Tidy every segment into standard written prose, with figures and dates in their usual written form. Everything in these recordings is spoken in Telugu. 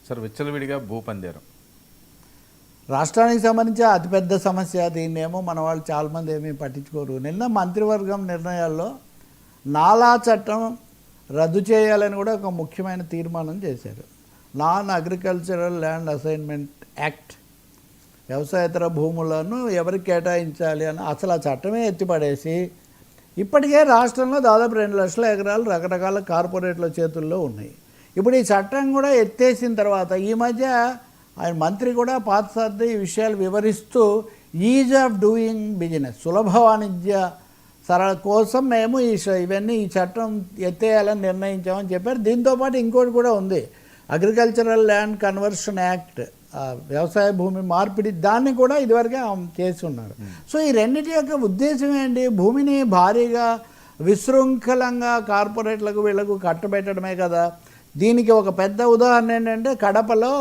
సార్ విచ్చలవిడిగా భూపందేరం రాష్ట్రానికి సంబంధించి అతిపెద్ద సమస్య. దీన్నేమో మన వాళ్ళు చాలామంది ఏమీ పట్టించుకోరు. నిన్న మంత్రివర్గం నిర్ణయాల్లో నాలా చట్టం రద్దు చేయాలని కూడా ఒక ముఖ్యమైన తీర్మానం చేశారు. Non agricultural land assignment act, వ్యవసాయేతర భూములను ఎవరికి కేటాయించాలి అని అసలు ఆ చట్టమే ఎత్తిపడేసి ఇప్పటికే రాష్ట్రంలో దాదాపు 2 లక్షల ఎకరాలు రకరకాల కార్పొరేట్ల చేతుల్లో ఉన్నాయి. ఇప్పుడు ఈ చట్టం కూడా ఎత్తేసిన తర్వాత ఈ మధ్య ఆయన మంత్రి కూడా పాతసారి ఈ విషయాలు వివరిస్తూ ఈజ్ ఆఫ్ డూయింగ్ బిజినెస్, సులభ వాణిజ్య సరళ కోసం మేము ఇవన్నీ ఈ చట్టం ఎత్తేయాలని నిర్ణయించామని చెప్పారు. దీంతోపాటు ఇంకోటి కూడా ఉంది, అగ్రికల్చరల్ ల్యాండ్ కన్వర్షన్ యాక్ట్, వ్యవసాయ భూమి మార్పిడి, దాన్ని కూడా ఇదివరకే చేసి ఉన్నారు. సో ఈ రెండింటి యొక్క ఉద్దేశం ఏంటి? భూమిని భారీగా విశృంఖలంగా కార్పొరేట్లకు వీళ్ళకు కట్టబెట్టడమే కదా. దీనికి ఒక పెద్ద ఉదాహరణ ఏంటంటే కడపలో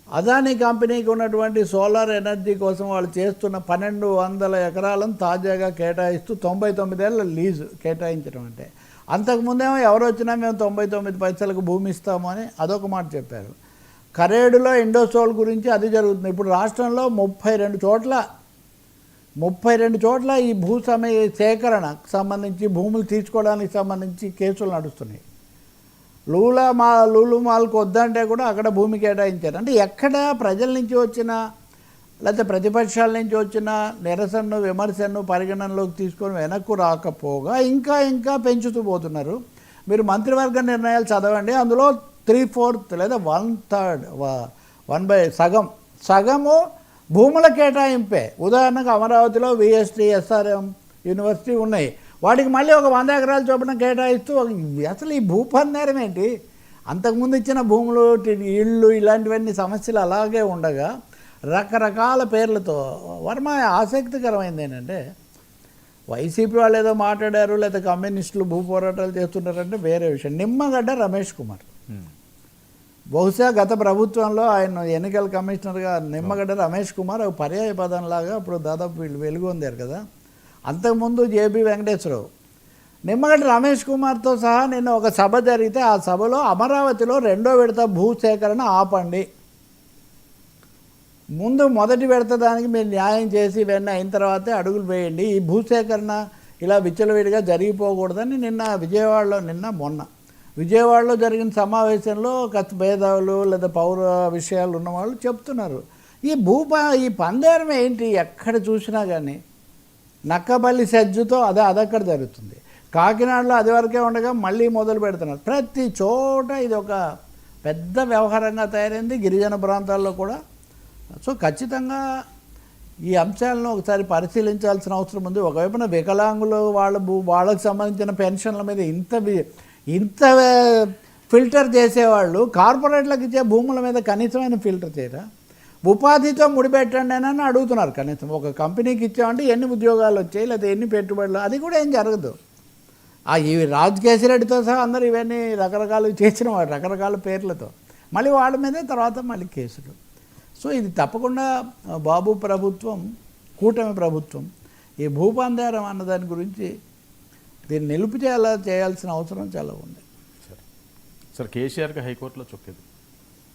అదానీ కంపెనీకి ఉన్నటువంటి సోలార్ ఎనర్జీ కోసం వాళ్ళు చేస్తున్న 1200 ఎకరాలను తాజాగా కేటాయిస్తూ 99 ఏళ్ళ లీజు కేటాయించడం. అంటే అంతకుముందేమో ఎవరు వచ్చినా మేము 99 పైసలకు భూమి ఇస్తాము అని అదొక మాట చెప్పారు. కరేడులో ఇండోసోల్ గురించి అది జరుగుతుంది. ఇప్పుడు రాష్ట్రంలో 32 చోట్ల ఈ సేకరణకు సంబంధించి భూములు తీసుకోవడానికి సంబంధించి కేసులు నడుస్తున్నాయి. లూలు మాల్కు వద్దంటే కూడా అక్కడ భూమి కేటాయించారు. అంటే ఎక్కడ ప్రజల నుంచి వచ్చిన లేకపోతే ప్రతిపక్షాల నుంచి వచ్చిన నిరసనను విమర్శను పరిగణనలోకి తీసుకొని వెనక్కు రాకపోగా ఇంకా పెంచుతూ పోతున్నారు. మీరు మంత్రివర్గ నిర్ణయాలు చదవండి, అందులో 3/4 లేదా 1/3 సగము భూముల కేటాయింపే. ఉదాహరణకు అమరావతిలో VST SRM యూనివర్సిటీ ఉన్నాయి, వాటికి మళ్ళీ ఒక 100 ఎకరాల చొప్పున కేటాయిస్తూ అసలు ఈ భూపందేరం ఏంటి? అంతకుముందు ఇచ్చిన భూములు, ఇళ్ళు, ఇలాంటివన్నీ సమస్యలు అలాగే ఉండగా రకరకాల పేర్లతో. వర్మ ఆసక్తికరమైంది ఏంటంటే వైసీపీ వాళ్ళు ఏదో మాట్లాడారు, లేదా కమ్యూనిస్టులు భూ పోరాటాలు చేస్తున్నారంటే వేరే విషయం. నిమ్మగడ్డ రమేష్ కుమార్ బహుశా గత ప్రభుత్వంలో ఆయన ఎన్నికల కమిషనర్గా నిమ్మగడ్డ రమేష్ కుమార్ ఒక పర్యాయ పదంలాగా ఇప్పుడు దాదాపు వీళ్ళు వెలుగొందారు కదా. అంతకుముందు JB వెంకటేశ్వరరావు, నిమ్మగడ్డ రమేష్ కుమార్తో సహా నిన్న ఒక సభ జరిగితే ఆ సభలో అమరావతిలో 2వ విడత భూసేకరణ ఆపండి, ముందు మొదటి విడత దానికి మీరు న్యాయం చేసి ఇవన్నీ అయిన తర్వాతే అడుగులు వేయండి, ఈ భూసేకరణ ఇలా విచ్చలవిడిగా జరిగిపోకూడదని మొన్న విజయవాడలో జరిగిన సమావేశంలో భేదాలు లేదా పౌర విషయాలు ఉన్నవాళ్ళు చెప్తున్నారు. ఈ పందేరం ఏంటి? ఎక్కడ చూసినా కానీ నక్కబల్లి సజ్జుతో అదక్కడ జరుగుతుంది. కాకినాడలో అది వరకే ఉండగా మళ్ళీ మొదలు పెడుతున్నారు. ప్రతి చోట ఇది ఒక పెద్ద వ్యవహారంగా తయారైంది, గిరిజన ప్రాంతాల్లో కూడా. సో ఖచ్చితంగా ఈ అంశాలను ఒకసారి పరిశీలించాల్సిన అవసరం ఉంది. ఒకవైపున వికలాంగులు వాళ్ళకు సంబంధించిన పెన్షన్ల మీద ఇంత ఫిల్టర్ చేసేవాళ్ళు కార్పొరేట్లకు ఇచ్చే భూముల మీద కనీసమైన ఫిల్టర్ చేయరా? ఉపాధితో ముడిపెట్టండి అని అడుగుతున్నారు. కనీసం ఒక కంపెనీకి ఇచ్చామంటే ఎన్ని ఉద్యోగాలు వచ్చాయి, లేదా ఎన్ని పెట్టుబడులు, అది కూడా ఏం జరగదు. ఇవి రాజకేశిరెడ్డితో సహా అందరూ ఇవన్నీ రకరకాలు చేసిన వాడు, రకరకాల పేర్లతో మళ్ళీ వాళ్ళ మీదే తర్వాత మళ్ళీ కేసులు. సో ఇది తప్పకుండా బాబు ప్రభుత్వం, కూటమి ప్రభుత్వం ఈ భూపందేరం అన్న దాని గురించి దీన్ని చేయాల్సిన అవసరం చాలా ఉంది. సార్ కేసీఆర్కి హైకోర్టులో చొక్కేది.